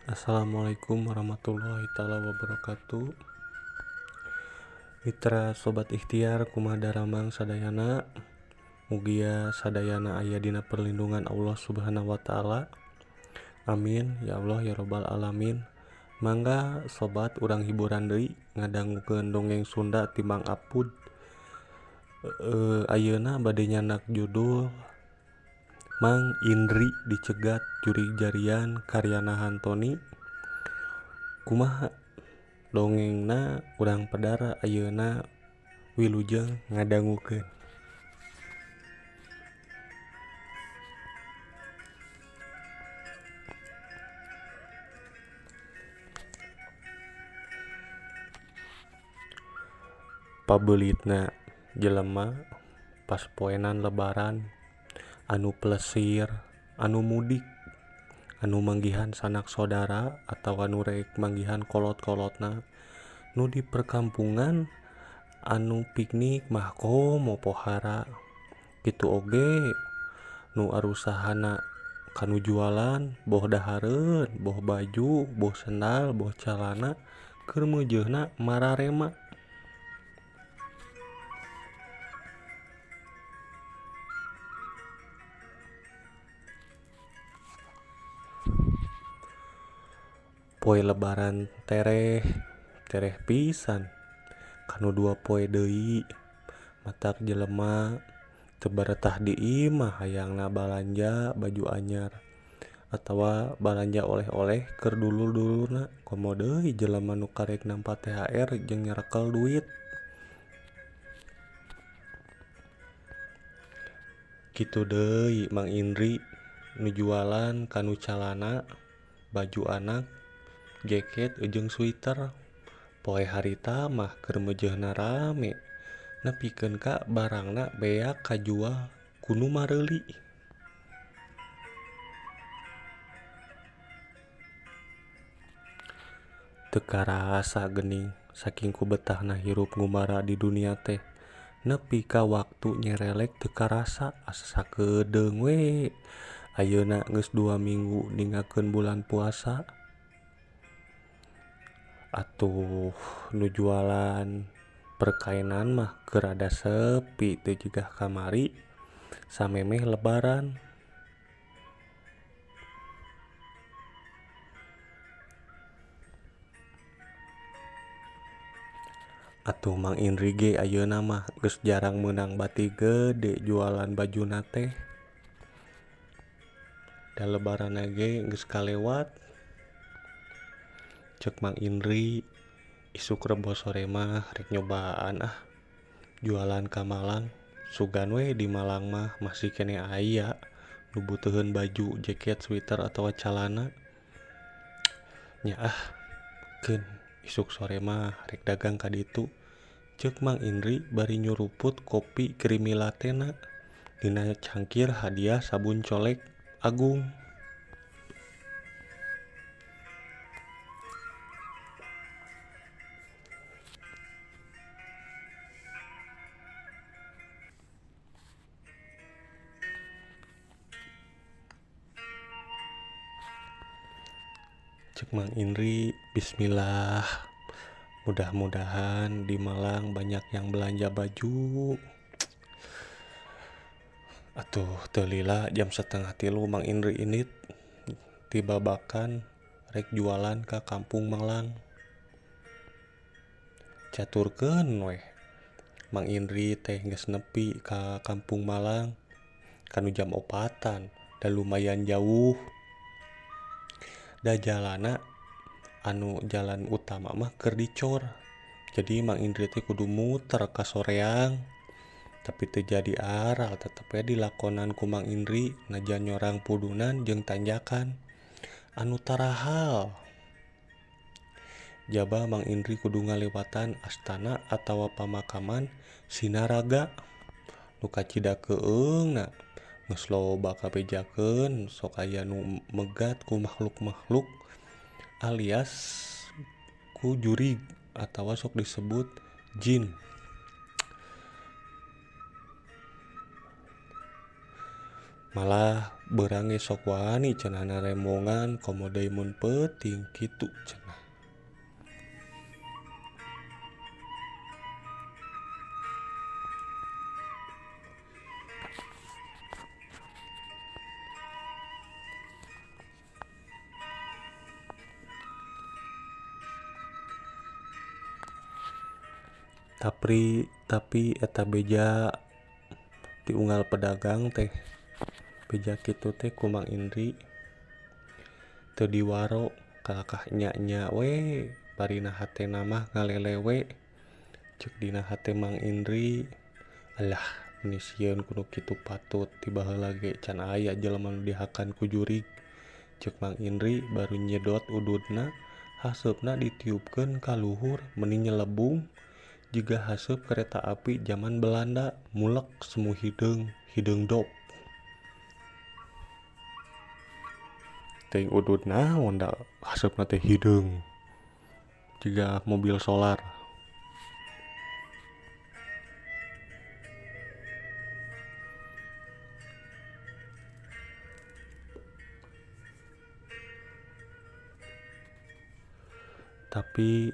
Assalamualaikum warahmatullahi taala wabarakatuh. Mitra sobat ikhtiar kumaha daramang sadayana. Mugia sadayana aya dina perlindungan Allah Subhanahu wa taala. Amin ya Allah ya robbal alamin. Mangga sobat urang hiburan deui ngadangukeun dongeng Sunda ti Mang Apud. Ayeuna bade nyandak judul Mang Indri dicegat curi jarian karyana Hantoni. Kumaha dongengna urang pedara ayeuna wilujeng ngadangukeun. Pabeulitna jelema pas poenan lebaran anu plesir, anu mudik, anu manggihan sanak saudara atawa anu rek manggihan kolot-kolotna nu di perkampungan anu piknik mah komo pohara. Kitu oge nu arusahana kanu jualan boh dahareun, boh baju, boh sendal, boh calana keur meujeuhna mararema. Poe lebaran tereh pisan kanu 2 poe deui matak jelema teu baretah di imah hayangna balanja baju anyar atawa balanja oleh-oleh keur dulur-dulurna. Komo deui jelema nu karek nampa THR jeung nyarekel duit. Kitu deui Mang Indri nu jualan kanu calana, baju anak, jaket jeung sweater. Poe harita mah keur meujeuhna rame nepikeun ka barangna beak kajual ku nu mareuli. Teu karasa geuning saking ku betahna hirup ngumbara di dunia teh. Nepi ka waktu nyerelek teu karasa asa sakedeung we. Ayeuna geus 2 minggu ningakeun bulan puasa. Atuh nu jualan perkainan mah keur rada sepi teu jigah kamari samemeh lebaran. Atuh Mang Indri ge ayeuna mah geus jarang meunang bati gede jualan bajuna teh. Da lebaranna ge geus kalewat. Ceuk Mang Indri isuk rebo sore mah rek nyobaan jualan ka Malang. Sugan we di Malang mah masih kene aya nu butuheun baju, jaket, sweater atawa calana. Nya keun isuk sore mah rek dagang ka ditu. Ceuk Mang Indri bari nyuruput kopi creamy latte-na dina cangkir hadiah sabun colek Agung. Cek Mang Indri, bismillah. Mudah-mudahan di Malang banyak yang belanja baju. Atuh teu lila jam 2:30 Mang Indri ini tibabakan rek jualan ka Kampung Malang. Caturkeun we. Mang Indri teh geus nepi ka Kampung Malang kanu jam 4-an, da lumayan jauh. Da jalana anu jalan utama mah keur dicor. Jadi Mang Indri teh kudu muter ka soreang. Tapi teu jadi aral tetep we dilakonan ku Mang Indri najan nyorang pudunan jeung tanjakan anu tarahal. Jaba Mang Indri kudu ngalewatan astana atawa pamakaman Sinaraga nu kacidakeungna geus loba kabejakeun sok aya nu megat ku makhluk-makhluk alias ku jurig atawa sok disebut jin. Malah beurang ge sok wani cenahna remongan komo deui mun peuting kitu cenah. Tapi eta beja ti unggal pedagang teh beja kitu teh ku Mang Indri teu diwaro kalakah nya-nya we barina hatena mah ngalelewe ceuk dina hate Mang Indri alah mun sieun kudu kitu patut ti baheula ge can aya jelema nu dihakan ku jurig ceuk Mang Indri baru nyedot ududna haseupna ditiupkeun ka luhur meuni nyelebung jiga haseup kereta api zaman Belanda mulek semu hideung dop. Teuing udud naon da haseupna teh hideung jiga mobil solar. Tapi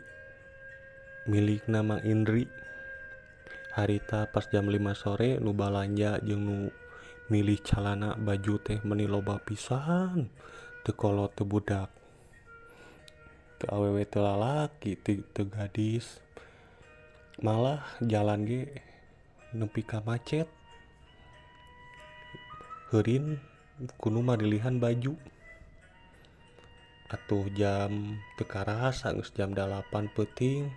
milikna Mang Indri harita pas jam 5 sore nu balanja jeung nu milih calana baju teh meuni loba pisan teu kolot teu budak teu awewe teu lalaki teu gadis malah jalan ge nepi ka macet heurin kudu marilihan baju atuh jam teu karasa geus jam 8 peuting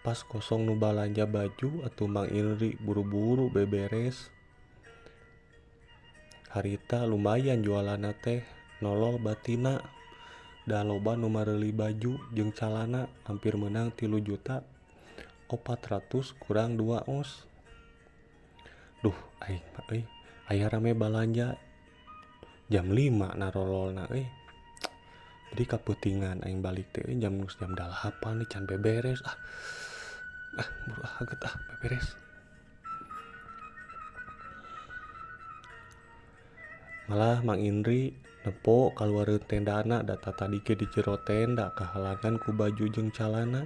pas kosong nu balanja baju atuh Mang Indri buru-buru beberes harita lumayan jualanna teh nolol batina da loba nu mareuli baju jeung calana hampir meunang 3.400.000 kurang 2 os. Duh aing mah euy aya rame balanja jam 5 narololna euy jadi kapeutingan aing balik teh jam 8 nih can beberes buru haget beberes. Malah Mang Indri nepo kaluareun tendana da tadi ge di jero tenda kahalangan ku baju jeung calana.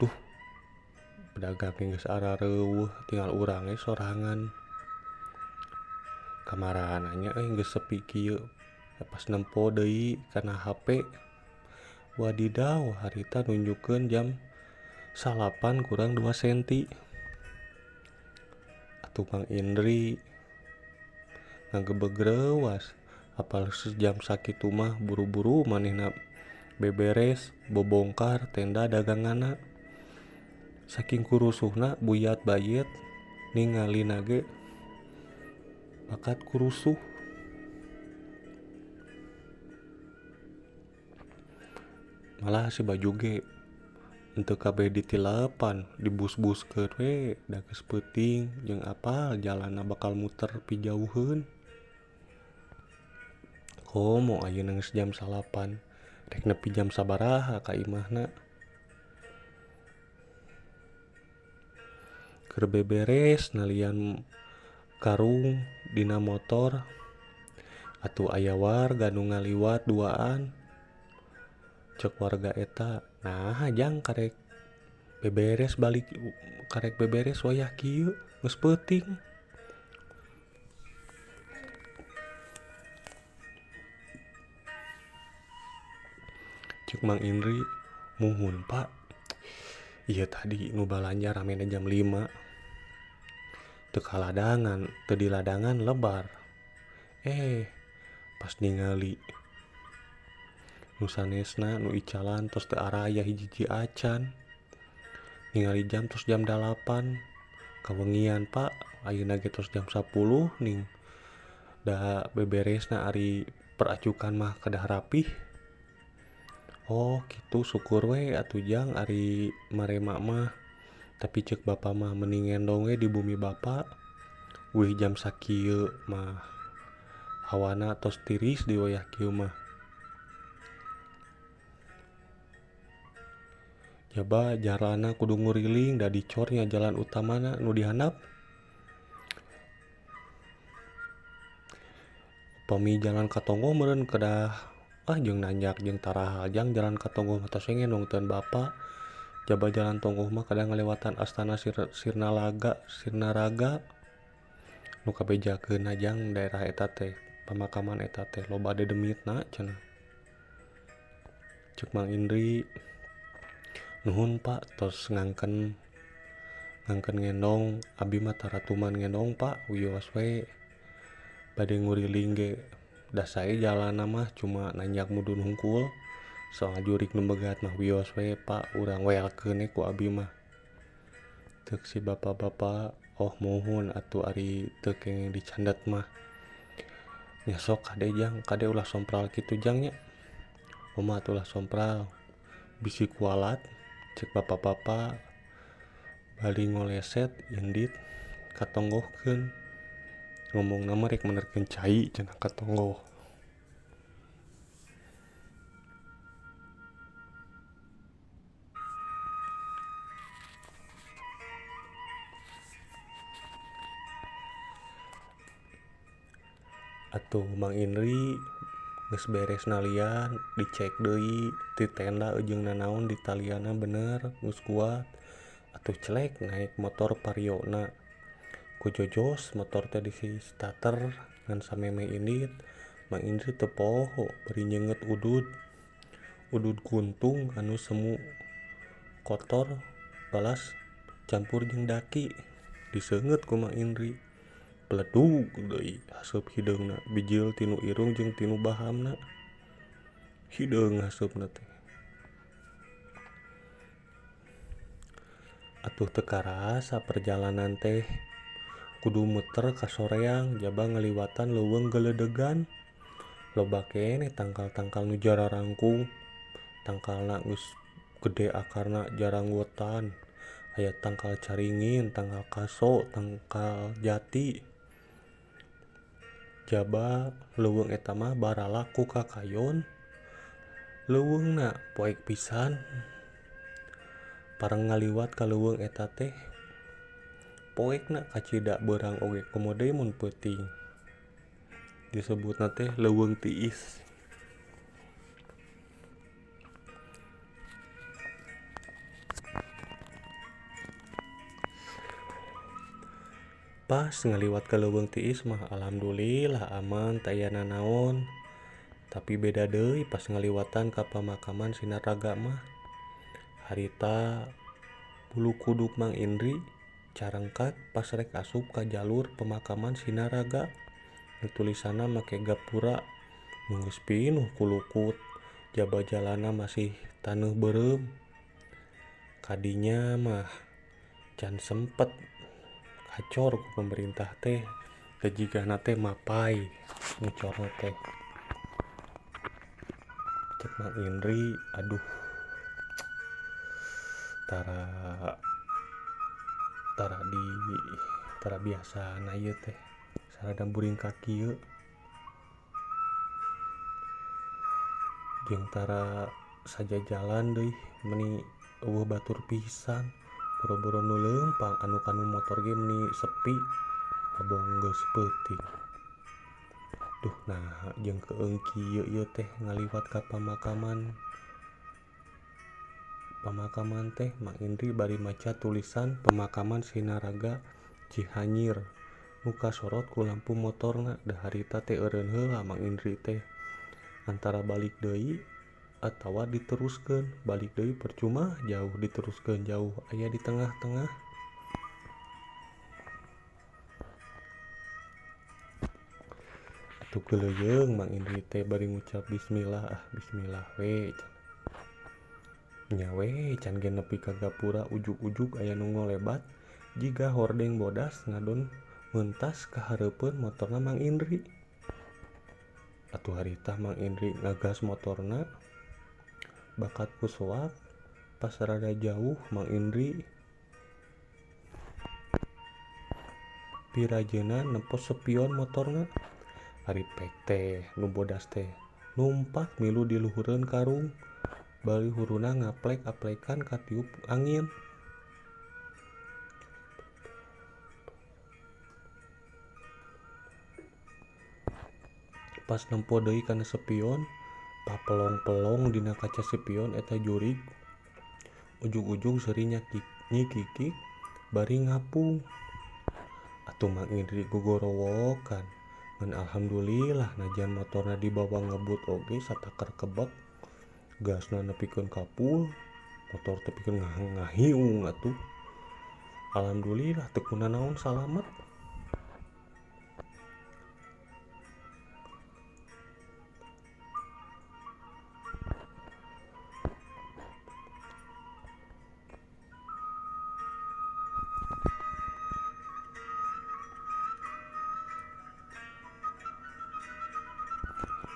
Duh pedagang geus arareuweuh tinggal urang ge sorangan. Kamarananya geus sepi kieu pas nempo deui kana HP wadidaw harita nunjukkeun jam 9 kurang 2 senti. Atuh Mang Indri ngagebeg reuwas apal sejam sakitu mah buru-buru manehna beberes bobongkar tenda daganganna saking kurusuhna buyat bayet ningalina ge bakat kurusuh. Malah si baju ge henteu kabeh ditilepan dibus-buskeun we da geus peuting jeung apal jalanna bakal muter pijauheun. Komo ayeuna geus jam 9 rek nepi jam sabaraha ka imahna. Keur beberes nalian karung dina motor atuh aya warga nu ngaliwat duaan ceuk warga eta nah jang karek beberes wayah kieu geus peuting. Ceuk Mang Indri muhun Pak ieu tadi nu balanja ramena jam 5 teu diladangan lebar pas ningali nu sanesna nu icalan tos teu araya hiji-hiji acan ningali jam tos jam 8 kawengian Pak ayeuna ge tos jam 10 ning da beberesna ari peracukan mah kedah rapih. Oh kitu syukur we atuh jang ari marema mah tapi ceuk bapa mah mending ngendong we di bumi bapa weuh jam sakieu mah hawana tos tiris di wayah kieu mah. Coba jalanna kudu nguriling da dicor nya jalan utamana nu dihandap Tommy jalan ka tonggo meureun kedah jeung nanjak jeung taraha jang jalan ka tonggo mah tos ngendong teun bapa. Jaba jalan tonggo mah kadang ngalewatan Astana Sirnaraga nu kabejakeun jang daerah eta teh pemakaman eta teh loba dedemitna cenah. Ceuk Mang Indri, nuhun Pak tos ngangken ngendong abi mah taratuman ngendong Pak wios we bade nguriling ge da sae jalanna mah cuma nanjak mudun hungkul soal jurik nu begat mah wios we Pak urang wealkeun ku abi mah. Teuk si bapak-bapak oh mohon atuh ari teu kenging dicandet mah nya sok kade ulah sompral kitu jang nya. Oma atuh ulah sompral bisi kualat cek bapak-bapak bali ngoleset indit katonggohkeun ngomongna mah rek menerkeun cai cenah katonggoh. Atuh Mang Indri geus beres nalian dicek deui ti tenda jeung nanaon di taliana bener geus kuat atuh celek naik motor variona ku jojos motor teh di starter ngan sameme indit. Mang Indri teu poho bari nyeungeut udud kuntung anu semu kotor balas campur jeung daki diseungeut ku Mang Indri pledug deui haseup hideungna bijil tinu irung jeung tinu bahamna hideung haseupna teh. Atuh teu karasa perjalanan teh kudu muter ka soreang jaba ngaliwatan leuweung geledegan loba keneh tangkal-tangkal nu jararangkung tangkalna geus gede akarna jaranggotan aya tangkal caringin tangkal kaso tangkal jati. Jaba leuweung eta mah barala ku kakayon leuweungna poek pisan pareng ngaliwat ka leuweung eta teh poekna kacida beurang oge komo deui mun peuting disebutna teh leuweung tiis. Pas ngaliwat ke leuweung tiis mah alhamdulillah aman teu aya nanaon. Tapi beda deui pas ngaliwatan ka pemakaman Sinaraga mah. Harita bulu kuduk Mang Indri carengkat pas rek asup ka jalur pemakaman Sinaraga. Nu tulisanna make gapura nu geus pinuh ku lukut. Jaba jalanna masih taneuh beureum. Kadinya mah can sempet kacor ku pemerintah teh tejigana teh mapai ngecorna teh. Cek Mang Indri aduh tara biasana ieu teh sarada buring ka kieu jeung tara saja jalan deui meuni eueuh batur pisan boro-boro nu leumpang anu motor ge meuni sepi abong geus peuting. Duh naha jeung keung kieu ieu teh ngaliwat ka pemakaman teh Mang Indri bari maca tulisan pemakaman Sinaraga Cihanyir nu kasorot ku lampu motorna da harita teh eureun heula Mang Indri teh antara balik deui atawa diteruskeun. Balik deui percuma jauh diteruskeun jauh aya di tengah-tengah. Atuh geuleyeung Mang Indri teh bari ngucap bismillah we nya we can ge nepi ka gapura ujug-ujug aya nu ngolebat jiga hordeng bodas ngadon meuntas ka hareupeun motorna Mang Indri. Atuh harita Mang Indri ngagas motorna bakat ku soak pas rada jauh Mang Indri pirajeuna nepos spion motorna ari pek teh nu bodas teh numpak milu di luhureun karung bari huruna ngaplek-aplekan katiup angin. pas nempo deui kana spion papelong-pelong dina kaca spion eta jurig ujug-ujug seuring nyikik bari ngapung. Atuh Mang Indri gogorowokan ngan alhamdulillah najan motorna dibawa ngebut oge satakar kebek gasna nepikeun kapul motor teh pikeun ngahiung atuh. Alhamdulillah teu kunaon salamet.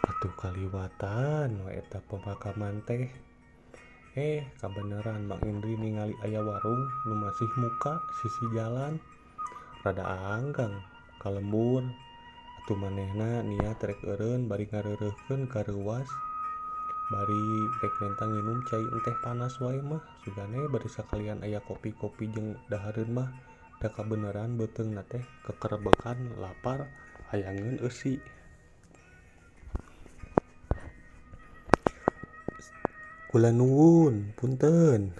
Atuh kaliwatan we eta pemakaman teh. Kabeneran Mang Indri ningali aya warung nu masih muka sisi jalan. Rada anggang kalembur. Atuh manehna niat rek eureun bari ngareureuhkeun ka reuwas. Bari rek mentang nginum cai teh panas wae mah. Sugane bari sakalian aya kopi-kopi jeung dahareun mah. Da kabeneran beuteungna teh kekerebekan lapar hayangeun eusi. Kula nuwun, punten.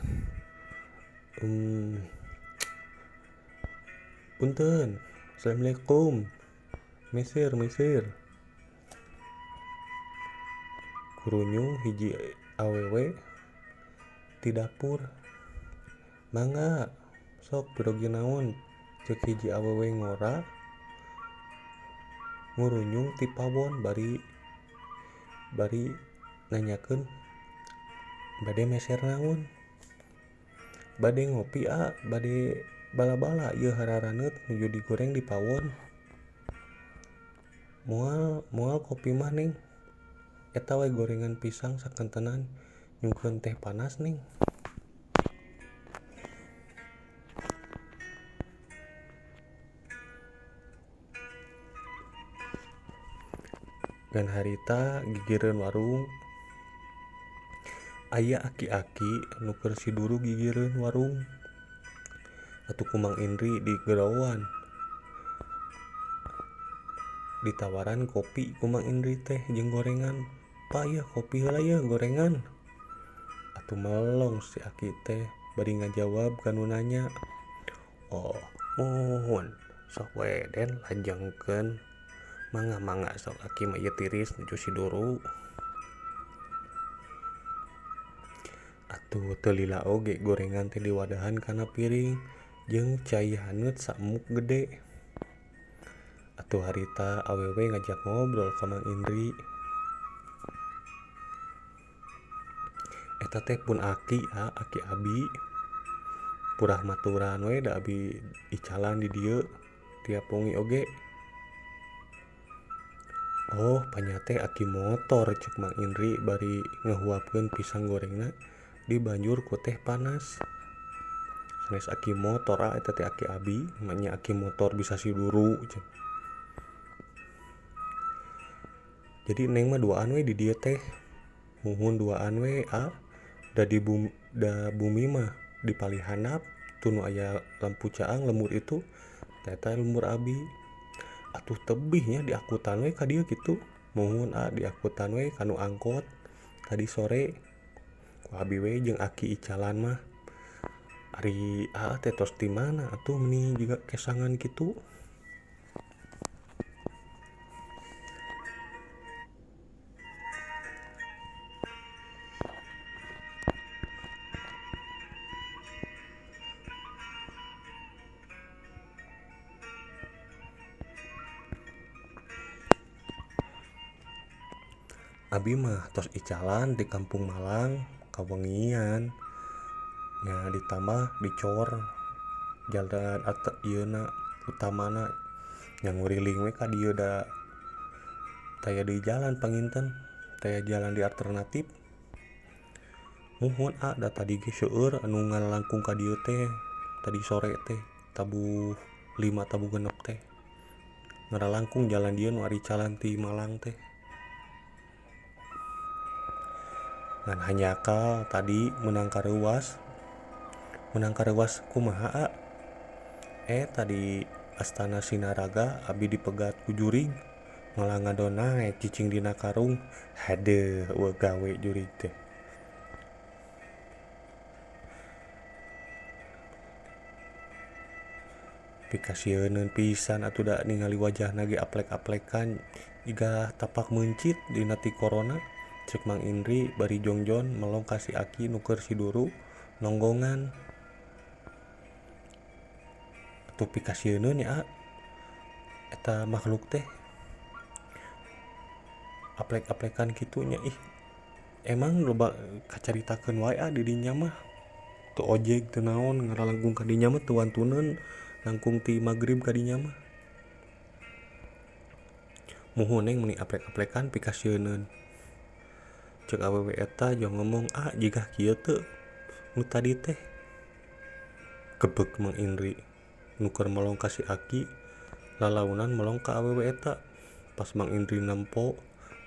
Punten. Assalamualaikum. Meser. Kurunyung hiji awewe ti dapur. Mangga, sok pirogi naon? Ceuk hiji awewe ngora. Ngurunyung ti pawon bari nanyakeun bade meser naon? Bade ngopi bade bala-bala ieu hararaneut nuju digoreng di pawon. Moal kopi mah Neng. Eta we gorengan pisang sakentenan nyungkeun teh panas Neng. Ngan harita gigireun warung aya aki-aki nu keur siduru gigireun warung. Atuh ku Mang Indri digerowan. Ditawaran kopi ku Mang Indri teh jeung gorengan. Pa ieu kopi heula ieu gorengan. Atuh melong si aki teh bari ngajawab kanu nanya. Oh, muhun. Sok we Den lajengkeun. Mangga sok aki mah ieu tiris nuju siduru. Atuh teu lila oge gorengan teh diwadahan kana piring jeung cai haneut samuk gede. Atuh harita awewe ngajak ngobrol ka Mang Indri. Eta teh pun aki abi. Purah maturan we da abi icalan di dieu tiap wengi oge. Oh, panyate aki motor ceuk Mang Indri bari ngahuapkeun pisang gorengna dibanjur ku teh panas. Sanes aki motor eta teh aki abi, nya aki motor bisa siduru ceuk. Jadi Neng mah duaan we di dieu teh. Muhun duaan we da bumi mah dipali handap teu nu aya lampu caang lemur itu eta lemur abi. Atuh tebihnya di akutan we ka dieu kitu. Muhun di akutan we kanu angkot tadi sore. Ku abi we jeung aki icalan mah. Ari teh tos di mana atuh meni juga kesangan kitu. Abi mah tos icalan di Kampung Malang kawengian nya ditambah dicor jalan ieuna utamana yang nguriling we ka dieu da taya di jalan panginten taya jalan di alternatif. Muhun da tadi ge seueur anu ngalangkung ka dieu teh tadi sore teh tabuh 5 tabuh 6 teh ngaralangkung jalan dieu nu ari calan ti Malang teh. Ngan hanyakal tadi menang kareuwas kumaha tadi Astana Sinaraga abi dipegat ku jurig malah ngadona cicing dina karung. Hadeuh eueuh gawe jurig teh. Pikasieun pisan atuh da ningali wajahna ge aplek-aplekan jiga tapak meuncit dina ti corona. Cek Mang Indri bari jongjon melong ka si Aki nu keur siduru nonggongan. Atuh pikasieun nya eta makhluk teh aplek-aplekan kitu nya emang loba kacaritakeun wae di dinya mah. Teu ojeg teu naon ngaralangkung ka dinya mah teu wantuneun langkung ti magrib ka dinya mah. Muhuneng meni aplek-aplekan pikasieun. Cek awewe eta jong ngomong jigah kieu teu nu tadi teh. Gebeg Mang Indri nu keur melong ka si Aki lalaunan melong ka awewe eta. Pas Mang Indri nempo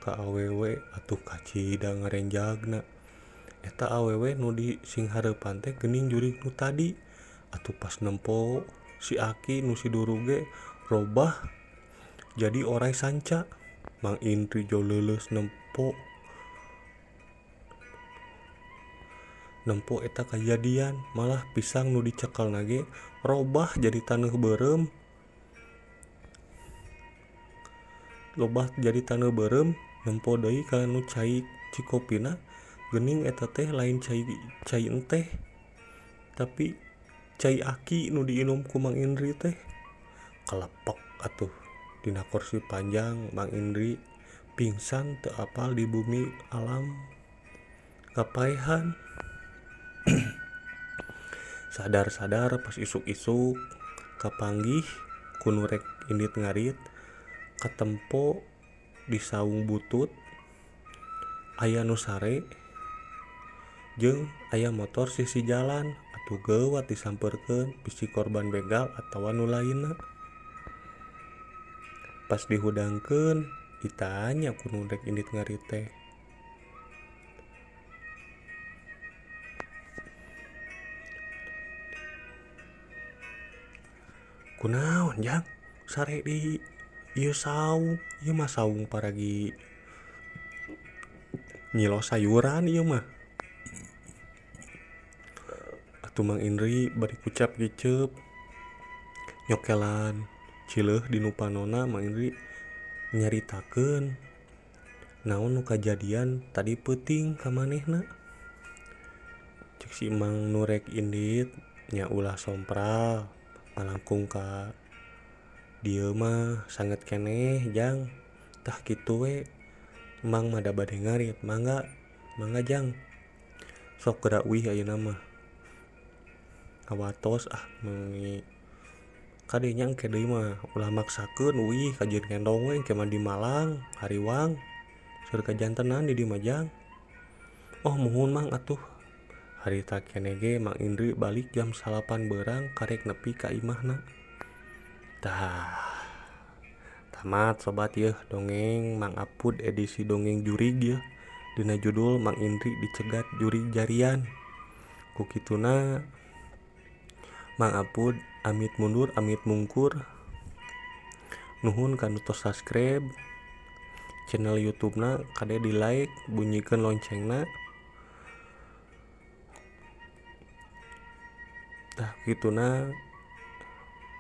ka awewe atuh kacida ngarenjagna. Eta awewe nu di sing hareupan teh geuning jurig nu tadi. Atuh pas nempo si Aki nu siduru ge robah jadi oray sanca. Mang Indri jauh leuleus nempo eta kajadian, malah pisang nu dicekelna ge robah jadi taneuh beureum. Nempo deui ka nu cai cikopina geuning eta teh lain cai enteh tapi cai Aki nu diinum ku Mang Indri teh. Kelepek atuh dina kursi panjang Mang Indri pingsan teu apal di bumi alam kapaehan. Sadar-sadar pas isuk-isuk kapanggih ku nu rek indit ngarit katempo di saung butut aya nu sare jeung aya motor sisi jalan. Atuh geuwat disampeurkeun bisi korban begal atawa nu lainna. Pas dihudangkeun ditanya ku nu rek indit ngarit teh, kunaon Jang sare di ieu saung? Ieu mah saung paragi nyilos sayuran ieu mah. Atuh Mang Indri bari kucap gicep nyokelan cileuh di nu panonna. Mang Indri nyaritakeun naon nu kajadian tadi peuting ka manehna. Cek si Mang nu rek indit nya ulah sompral ngalangkung ka dieu mah sanget keneh Jang. Tah kitu we Mang mah da bade ngarit. Mangga Jang, sok geura uih ayeuna mah ngawatos meuni kadenya engke deui mah ulah maksakeun uih kajieun ngendong we engke mah di Malang hariwang seur kajantenan di dieu mah Jang. Oh muhun Mang atuh. Harita keneh ge Mang Indri balik jam 8 beurang karek nepi ka imahna. Tah tamat sobat yeuh dongeng Mang Apud edisi dongeng jurig yeuh. Dina judul Mang Indri dicegat jurig jarian. Ku kituna Mang Apud amit mundur amit mungkur. Nuhun kanu tos subscribe channel YouTube-na, kade di like, bunyikeun loncengna. Tah kituna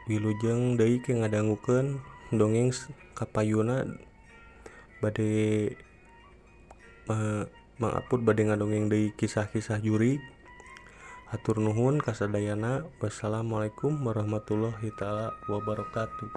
wilujeng deui ke ngadangukeun dongeng kapayuna bade Mang Apud bade ngadongeng deui kisah-kisah jurig. Hatur nuhun kasadayana. Wassalamualaikum warahmatullahi taala wabarakatuh.